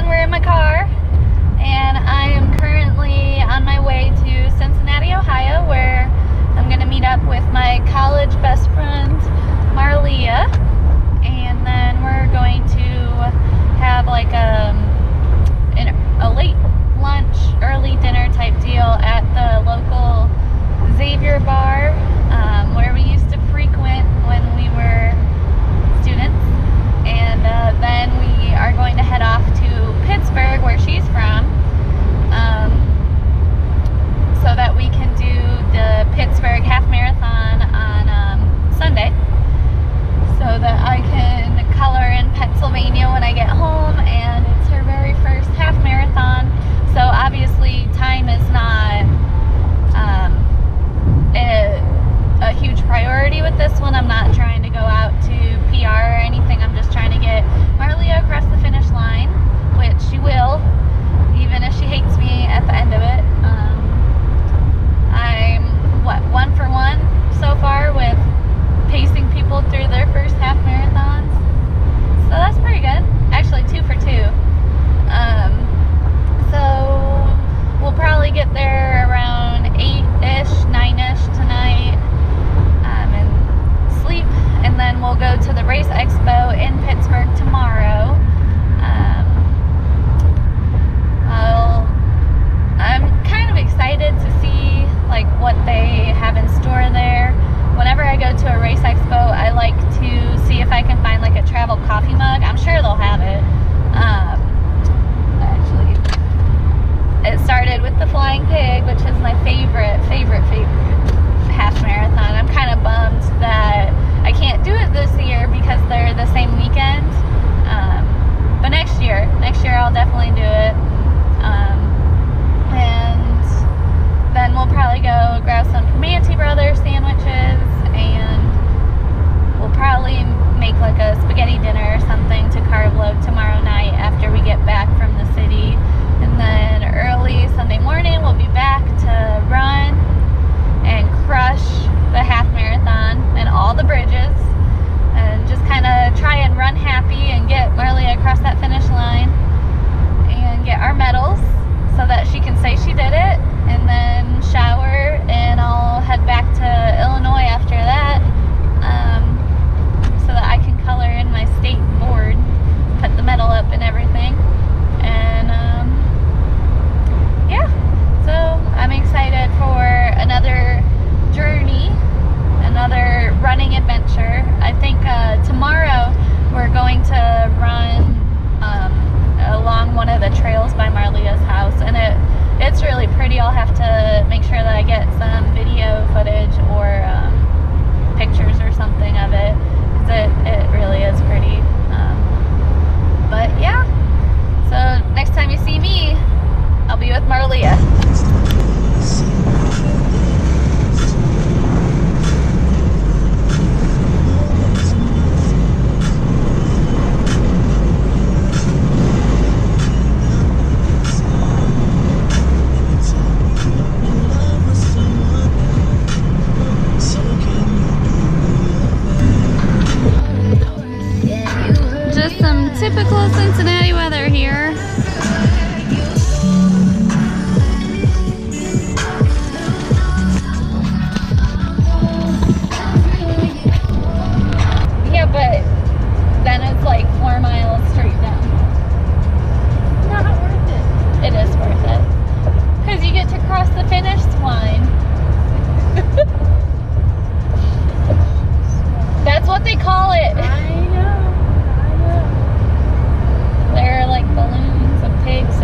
and we're in my car, and I am currently on my way to Cincinnati, Ohio, where I'm going to meet up with my college best friend, Marlia, and then we're going to have like a late lunch, early dinner type deal at the local Xavier bar, where we used to frequent when we were students. And then we are going to head off to Pittsburgh, where she's from, so that we can do the Pittsburgh half marathon on Sunday, so that I can color in Pennsylvania when I get home. And it's her very first half marathon, so obviously time is not a huge priority with this one. I'm not trying to go out to PR or anything. I'm just trying to get Marlia across the finish line, which she will, even if she hates me at the end of it. I'm, what, 1 for 1 so far with pacing people through their first half marathons. So that's pretty good. Actually, 2 for 2. So we'll probably get there around 8-ish, 9-ish tonight, and sleep, and then we'll go to the Race Expo in Pittsburgh tomorrow. I'm kind of excited to see like what they have in store there. Whenever I go to a Race Expo, I like to see if I can find like a travel coffee mug. I'm sure they'll have it. Actually, it started with the Flying Pig, which is my favorite half marathon. I'm kind of bummed that I can't do it this year because they're the same weekend. But next year I'll definitely do it. And then we'll probably go grab some Comanche Brothers sandwiches, and we'll probably make like a spaghetti dinner or something to carb load tomorrow night after we get back from the city. And then early Sunday morning we'll be back to run and crush the half marathon and all the bridges, and just kind of try and run happy and get Marlia across that finish line and get our medals so that she can say she did it, and then shower, and I'll head back to Illinois after that, so that I can color in my state board, put the medal up and everything. And yeah, so I'm excited for another journey, another running adventure. I think tomorrow we're going to run along one of the trails by Marlia's house, and it's really pretty. I'll have to make sure that I get some video footage or pictures or something of it, because it really is pretty. But yeah, so next time you see me, I'll be with Marlia. Just some typical Cincinnati weather here. Yeah, but then it's like 4 miles straight down. Not worth it. It is worth it, because you get to cross the finish line. That's what they call it. I know. They're like balloons of pigs.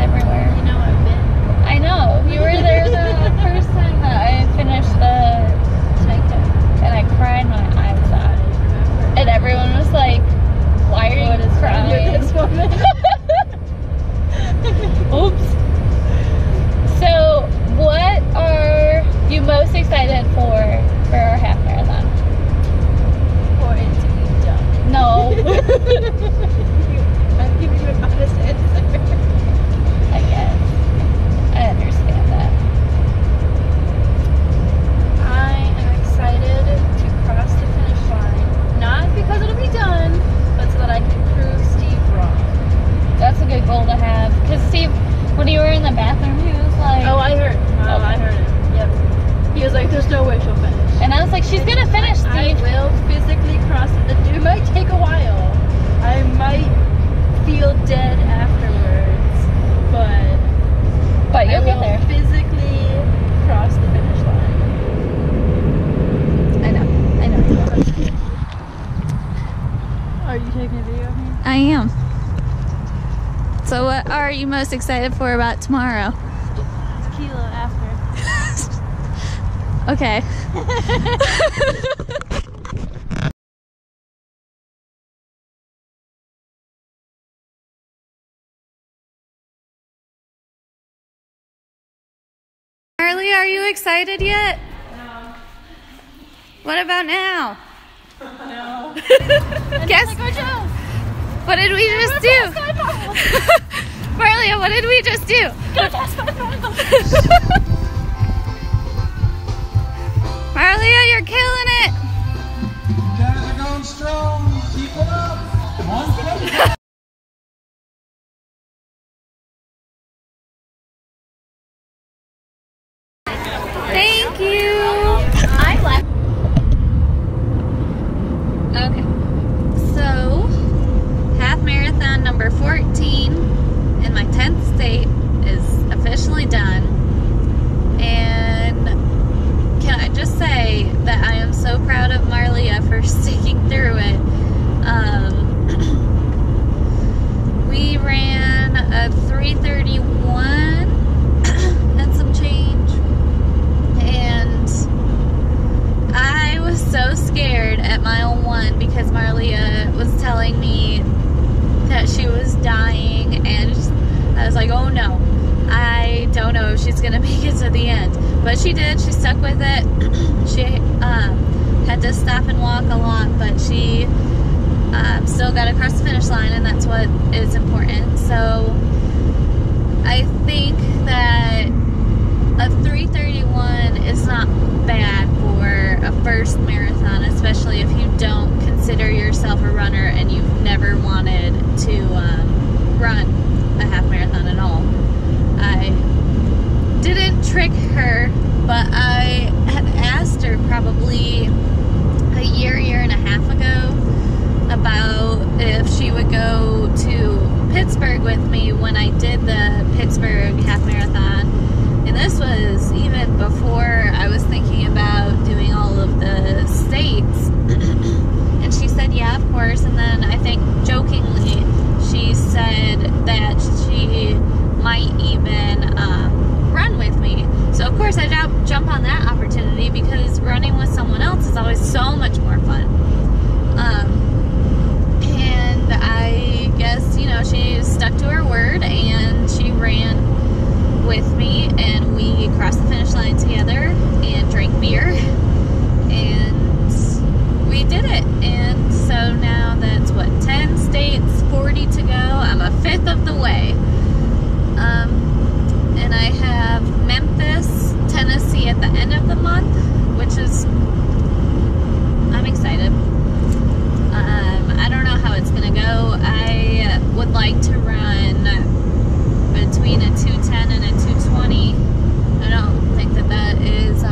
Steve, when you were in the bathroom, he was like... Oh, I heard. Oh, I heard it. Yep. He was like, there's no way she'll finish. And I was like, she's gonna finish, Steve. I will physically cross it. It might take a while. I might feel dead afterwards, but you'll get there. Physically cross the finish line. I know. Are you taking a video of me? I am. So what are you most excited for about tomorrow? Tequila after. Okay. Marley, are you excited yet? No. What about now? No. Guess. What did we just do? Marlia, what did we just do? Marlia, you're killing it. You guys are going strong. Keep it up. Come on. Thank you. I left. Okay. So, half marathon number 14 in my 10th state is officially done. And can I just say that I am so proud of Marlia for sticking through it. We ran a 3:31 and some change. And I was so scared at mile 1 because Marlia was telling me that she was dying, and I was like, oh no, I don't know if she's gonna make it to the end. But she did. She stuck with it. She had to stop and walk a lot, but she still got across the finish line, and that's what is important. So I think that a 3:31 is not bad for a first marathon, especially if you don't consider yourself a runner and you've never wanted to run a half marathon at all. I didn't trick her, but I had asked her probably a year and a half ago about if she would go to Pittsburgh with me when I did the Pittsburgh half marathon. And this was even before I was thinking about doing all of the states. And she said, yeah, of course. And then I think jokingly, she said that she might even run with me. So of course I jump on that opportunity because running with someone else is always so much more fun. And I guess, you know, she stuck to her word and she ran with me, and we crossed the finish line together and drank beer, and we did it. And so now that's what, 10 states, 40 to go. I'm a fifth of the way. And I have Memphis, Tennessee at the end of the month, which is, I'm excited. I don't know how it's gonna go. I would like to run between a 2:10 and a 2:20. I don't think that is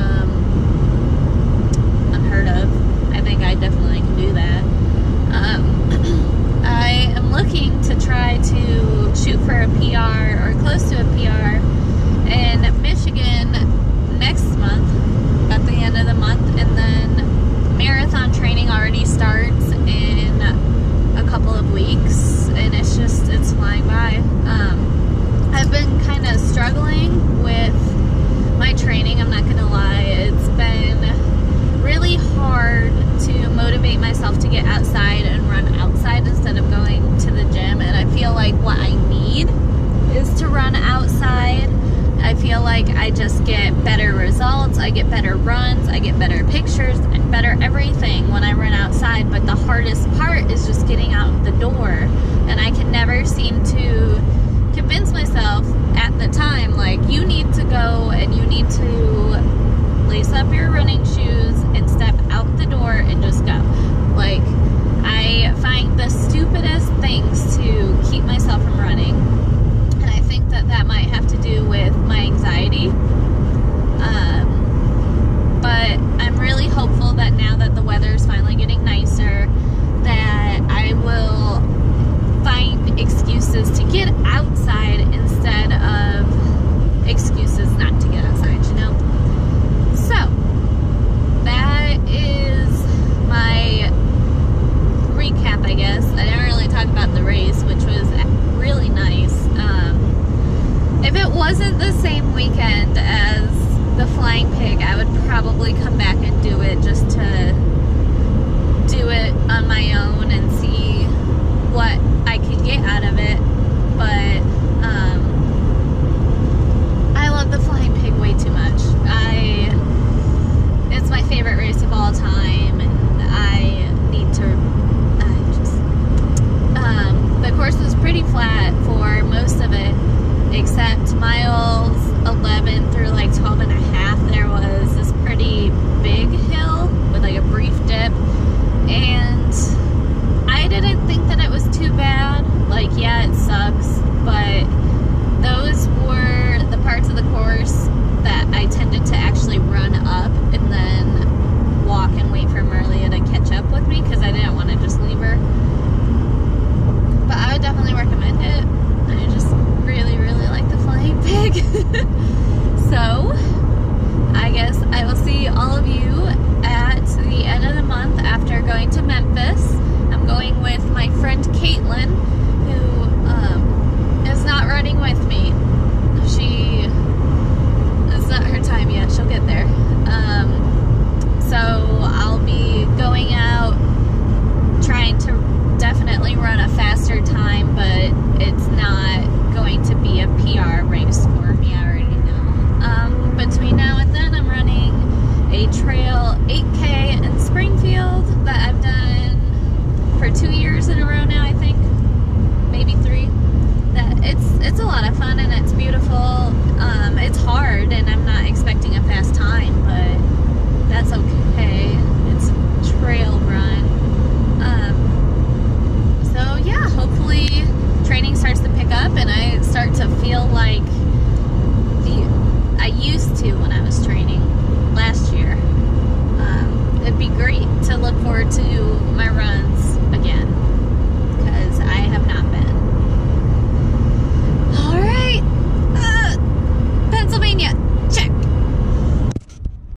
unheard of. I think I definitely can do that. I am looking to try to shoot for a PR or close to a PR in Michigan next month, at the end of the month, and then marathon training already starts in a couple of weeks, and it's flying by. I've been kind of struggling with my training, I'm not gonna lie. It's been really hard to motivate myself to get outside and run outside instead of going to the gym, and I feel like what I need is to run outside. I feel like I just get better results, I get better runs, I get better pictures, better everything when I run outside, but the hardest part is just getting out the door, and I can never seem to convince myself at the time, like, you need to go and you need to lace up your running shoes and step out the door and just go. Like, I find the stupidest things to keep myself from running, and I think if it wasn't the same weekend as the Flying Pig, I would probably come back and do it just to do it on my own and see what I could get out of it. But I love the Flying Pig way too much. It's my favorite race of all time, and I need to the course was pretty flat for most of it, except miles 11 through like 12 and a half. There was this pretty big hill with like a brief dip, and I didn't think that it was too bad. Like, yeah, it sucks, but those were the parts of the course that I tended to actually run up and then walk and wait for Merlia to catch up with me, because I didn't want to just leave her. But I would definitely recommend it. I just really, really like the Flying Pig. So, I guess I will see all of you at the end of the month after going to Memphis. I'm going with my friend Caitlin, who is not running with me. It's not her time yet. She'll get there. So I'll be going out trying to definitely run a faster time, but it's not going to be a PR race for me, I already know. Between now and then, I'm running a trail 8K in Springfield that I've done for 2 years in a row now, I think, maybe 3. It's a lot of fun and it's beautiful. It's hard and I'm not expecting a fast time, but that's okay. It's a trail run. So yeah, hopefully training starts to pick up and I start to feel like I used to when I was training last year. It'd be great to look forward to